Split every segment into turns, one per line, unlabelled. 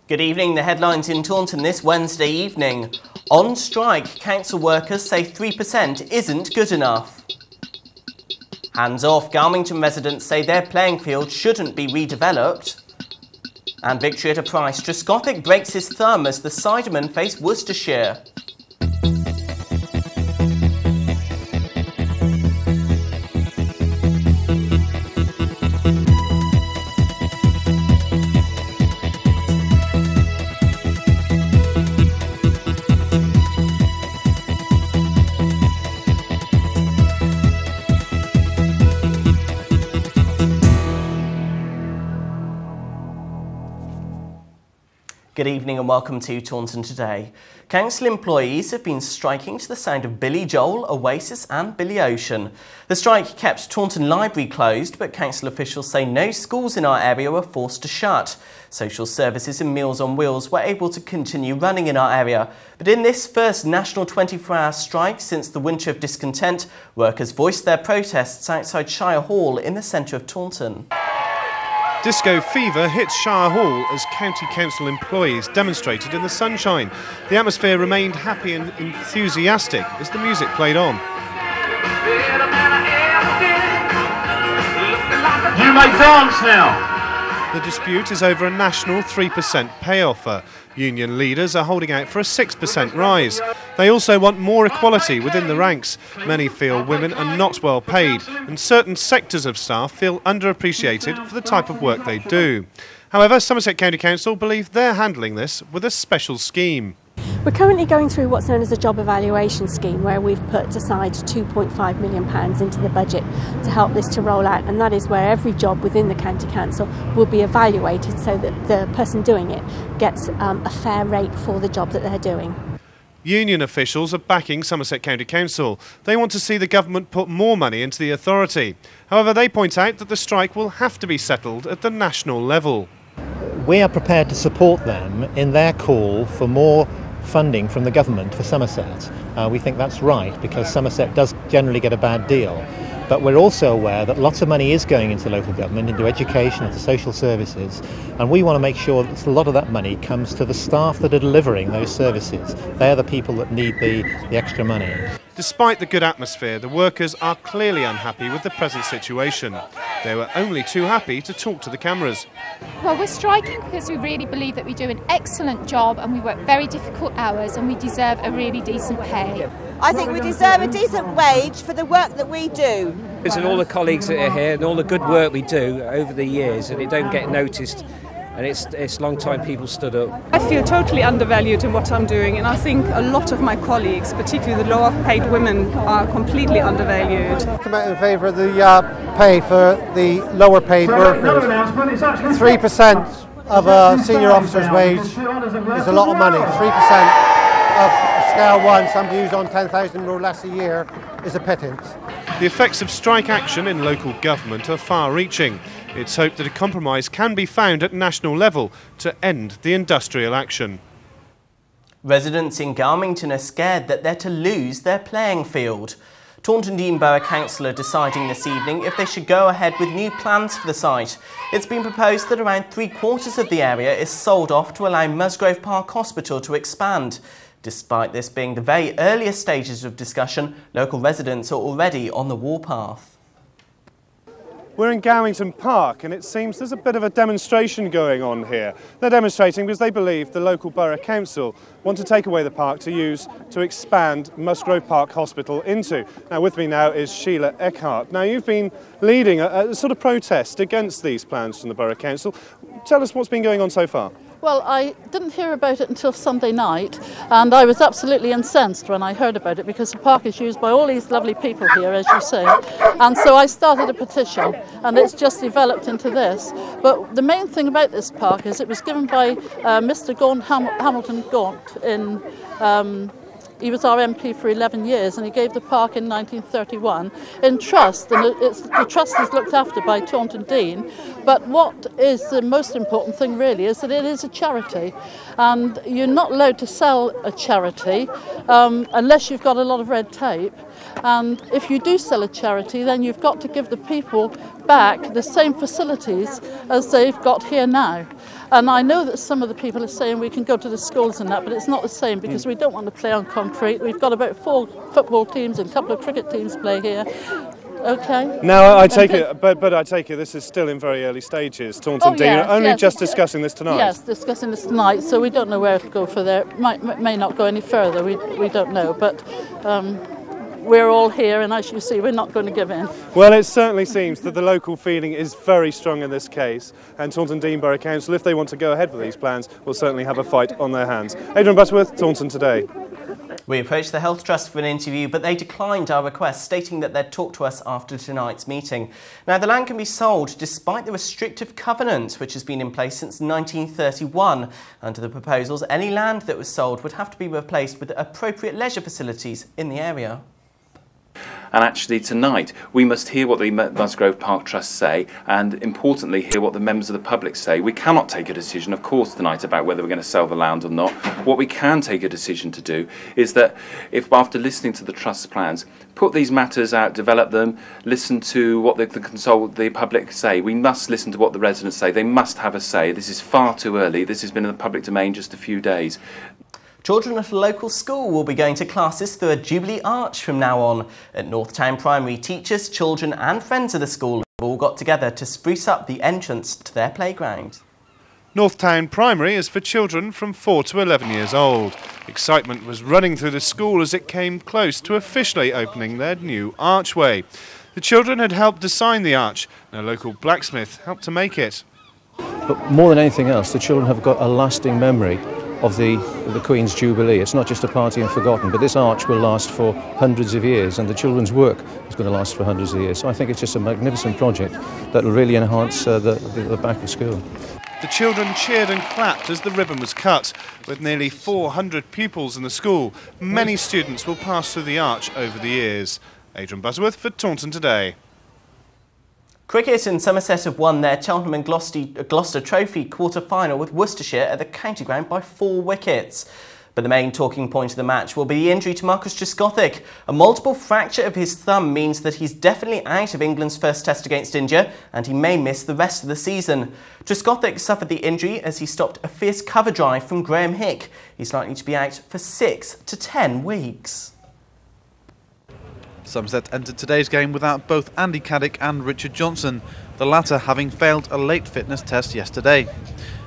Good evening. The headlines in Taunton this Wednesday evening. On strike, council workers say 3% isn't good enough. Hands off, Carrington residents say their playing field shouldn't be redeveloped. And victory at a price. Trescothick breaks his thumb as the Sidermen face Worcestershire. Good evening and welcome to Taunton Today. Council employees have been striking to the sound of Billy Joel, Oasis and Billy Ocean. The strike kept Taunton Library closed, but council officials say no schools in our area were forced to shut. Social services and Meals on Wheels were able to continue running in our area. But in this first national 24-hour strike since the winter of discontent, workers voiced their protests outside Shire Hall in the centre of Taunton.
Disco fever hit Shire Hall as County Council employees demonstrated in the sunshine. The atmosphere remained happy and enthusiastic as the music played on.
You may dance now.
The dispute is over a national 3% pay offer. Union leaders are holding out for a 6% rise. They also want more equality within the ranks. Many feel women are not well paid, and certain sectors of staff feel underappreciated for the type of work they do. However, Somerset County Council believe they're handling this with a special scheme.
We're currently going through what's known as a job evaluation scheme, where we've put aside £2.5 million into the budget to help this to roll out, and that is where every job within the County Council will be evaluated so that the person doing it gets a fair rate for the job that they're doing.
Union officials are backing Somerset County Council. They want to see the government put more money into the authority. However, they point out that the strike will have to be settled at the national level.
We are prepared to support them in their call for more funding from the government for Somerset. We think that's right because Somerset does generally get a bad deal. But we're also aware that lots of money is going into local government, into education, into social services, and we want to make sure that a lot of that money comes to the staff that are delivering those services. They're the people that need the extra money.
Despite the good atmosphere, the workers are clearly unhappy with the present situation. They were only too happy to talk to the cameras.
Well, we're striking because we really believe that we do an excellent job and we work very difficult hours and we deserve a really decent pay.
I think we deserve a decent wage for the work that we do.
And all the colleagues that are here and all the good work we do over the years, and it don't get noticed, and it's long time people stood up.
I feel totally undervalued in what I'm doing, and I think a lot of my colleagues, particularly the lower paid women, are completely undervalued.
Come out in favour of the pay for the lower paid workers. 3% of a senior officer's wage is a lot of money. 3% of scale 1, somebody who's on 10,000 or less a year, is a pittance.
The effects of strike action in local government are far-reaching. It's hoped that a compromise can be found at national level to end the industrial action.
Residents in Carrington are scared that they're to lose their playing field. Taunton Deane Borough Council are deciding this evening if they should go ahead with new plans for the site. It's been proposed that around 3/4 of the area is sold off to allow Musgrove Park Hospital to expand. Despite this being the very earliest stages of discussion, local residents are already on the warpath.
We're in Carrington Park and it seems there's a bit of a demonstration going on here. They're demonstrating because they believe the local borough council want to take away the park to use to expand Musgrove Park Hospital into. Now with me now is Sheila Eckhart. Now you've been leading a sort of protest against these plans from the borough council. Tell us what's been going on so far.
Well, I didn't hear about it until Sunday night, and I was absolutely incensed when I heard about it because the park is used by all these lovely people here, as you say. And so I started a petition, and it's just developed into this. But the main thing about this park is it was given by Mr. Hamilton Gaunt in He was our MP for 11 years and he gave the park in 1931 in trust, and the trust is looked after by Taunton Deane. But what is the most important thing really is that it is a charity, and you're not allowed to sell a charity unless you've got a lot of red tape. And if you do sell a charity, then you've got to give the people back the same facilities as they've got here now. And I know that some of the people are saying we can go to the schools and that, but it's not the same because we don't want to play on concrete. We've got about 4 football teams and a couple of cricket teams play here. Okay.
Now, I take it, but I take it this is still in very early stages. Taunton Dean are only just discussing this tonight.
Yes, discussing this tonight. So we don't know where to go for there. May not go any further. We don't know, but we're all here, and as you see, we're not going to give in.
Well, it certainly seems that the local feeling is very strong in this case, and Taunton Dean Borough Council, if they want to go ahead with these plans, will certainly have a fight on their hands. Adrian Butterworth, Taunton Today.
We approached the Health Trust for an interview, but they declined our request, stating that they'd talk to us after tonight's meeting. Now, the land can be sold despite the restrictive covenant, which has been in place since 1931. Under the proposals, any land that was sold would have to be replaced with appropriate leisure facilities in the area.
And actually tonight we must hear what the Musgrove Park Trust say, and importantly hear what the members of the public say. We cannot take a decision, of course, tonight about whether we're going to sell the land or not. What we can take a decision to do is that if, after listening to the Trust's plans, put these matters out, develop them, listen to what the public say. We must listen to what the residents say. They must have a say. This is far too early. This has been in the public domain just a few days.
Children at a local school will be going to classes through a Jubilee Arch from now on. At Northtown Primary, teachers, children and friends of the school have all got together to spruce up the entrance to their playground.
Northtown Primary is for children from 4 to 11 years old. Excitement was running through the school as it came close to officially opening their new archway. The children had helped design the arch, and a local blacksmith helped to make it.
But more than anything else, the children have got a lasting memory of the Queen's Jubilee. It's not just a party and forgotten, but this arch will last for hundreds of years, and the children's work is going to last for hundreds of years. So I think it's just a magnificent project that will really enhance the back of school.
The children cheered and clapped as the ribbon was cut. With nearly 400 pupils in the school, many students will pass through the arch over the years. Adrian Butterworth for Taunton Today.
Cricket and Somerset have won their Cheltenham and Gloucester Trophy quarter-final with Worcestershire at the county ground by 4 wickets. But the main talking point of the match will be the injury to Marcus Trescothick. A multiple fracture of his thumb means that he's definitely out of England's first test against India, and he may miss the rest of the season. Trescothick suffered the injury as he stopped a fierce cover drive from Graham Hick. He's likely to be out for 6 to 10 weeks.
Somerset entered today's game without both Andy Caddick and Richard Johnson, the latter having failed a late fitness test yesterday.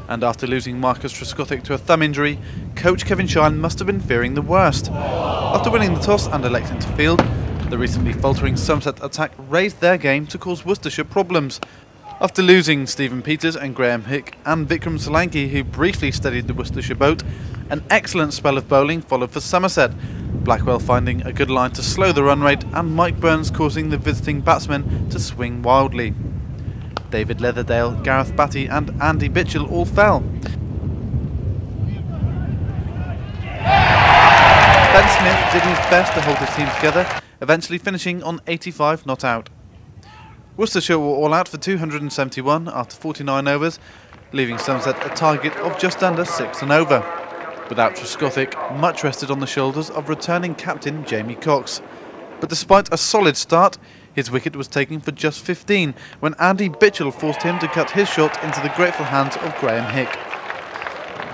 And after losing Marcus Trescothick to a thumb injury, coach Kevin Shine must have been fearing the worst. After winning the toss and electing to field, the recently faltering Somerset attack raised their game to cause Worcestershire problems. After losing Stephen Peters and Graham Hick and Vikram Solanki, who briefly steadied the Worcestershire boat, an excellent spell of bowling followed for Somerset, Blackwell finding a good line to slow the run rate and Mike Burns causing the visiting batsmen to swing wildly. David Leatherdale, Gareth Batty and Andy Bitchell all fell. Ben Smith did his best to hold his team together, eventually finishing on 85 not out. Worcestershire were all out for 271 after 49 overs, leaving Somerset a target of just under 6 and over. Without Trescothick, much rested on the shoulders of returning captain Jamie Cox. But despite a solid start, his wicket was taken for just 15 when Andy Bitchell forced him to cut his shot into the grateful hands of Graham Hick.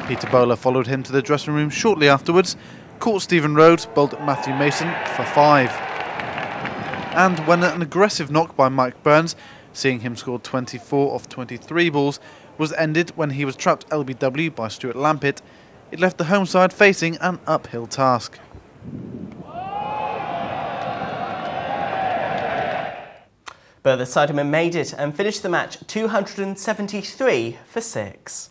Peter Bowler followed him to the dressing room shortly afterwards, caught Stephen Rhodes, bowled at Matthew Mason for 5. And when an aggressive knock by Mike Burns, seeing him score 24 off 23 balls, was ended when he was trapped LBW by Stuart Lampitt, it left the home side facing an uphill task.
But the Sidemen made it and finished the match 273 for 6.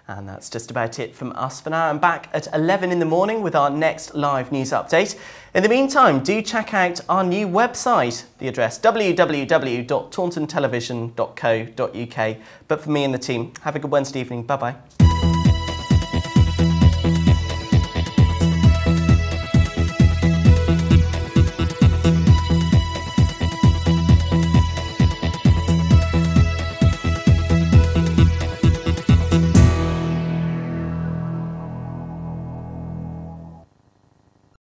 And that's just about it from us for now. I'm back at 11 in the morning with our next live news update. In the meantime, do check out our new website, the address www.tauntontelevision.co.uk. But for me and the team, have a good Wednesday evening. Bye-bye.